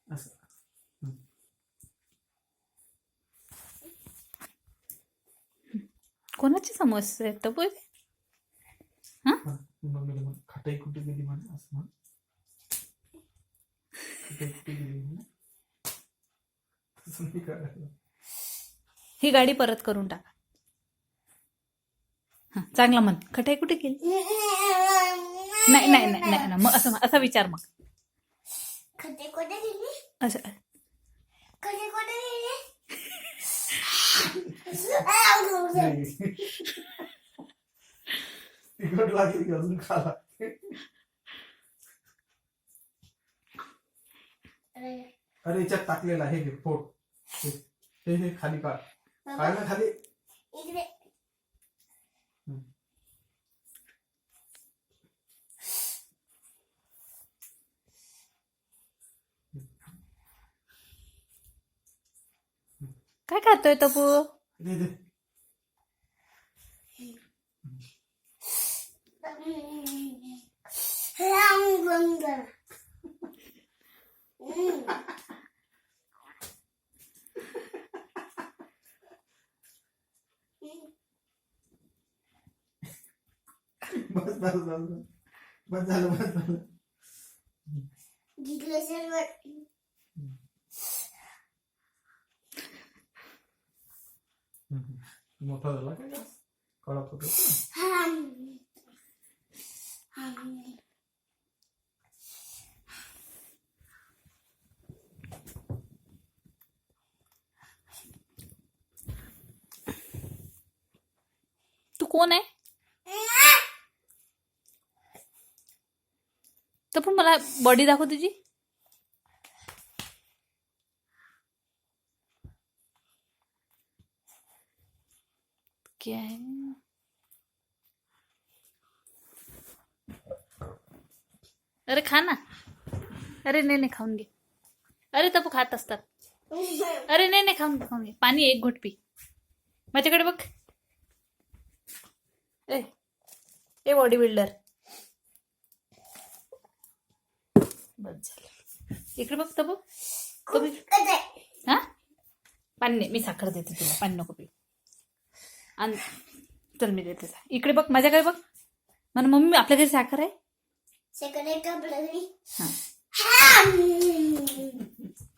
असं. कोणाची समस्या आहे तर बोल. हा मम्मीला म्हण खटाई कुठे गेली म्हण असं म्हण. खटाई कुठे गेली म्हण. तसं नाही करायचं. ही गाडी परत करून टाका. हा चांगला म्हण. खटाई कुठे गेली. नाही नाही नाही नाही मग असं असा विचार मग असं तिखट लागेल की अजून खाला. अरे याच्यात टाकलेला आहे घे फोड. हे खाली काढ. काढ ना खाली. काय खातोय तपू. दे दे. बस बस बस बस झालं बस झालं. मोठा झाला काय कडक होतो. तू कोण आहे. तर पण मला बॉडी दाखव तुझी. क्या है. अरे खा ना. अरे नाही नाही खाऊन घे. अरे तपू खात असतात. अरे नाही नाही खाऊन घे. पाणी एक घोट पी. माझ्याकडे बघ. A body builder. बस झालं. इकडे बघ तपू. हा पाणी नाही. मी साखर देते तुला. पाणी नको पी. आणि चल मी देते. इकडे बघ माझ्याकडे बघ. म्हणा मम्मी आपल्या घरी साखर आहे. साखर आहे का आपल्या घरी. हा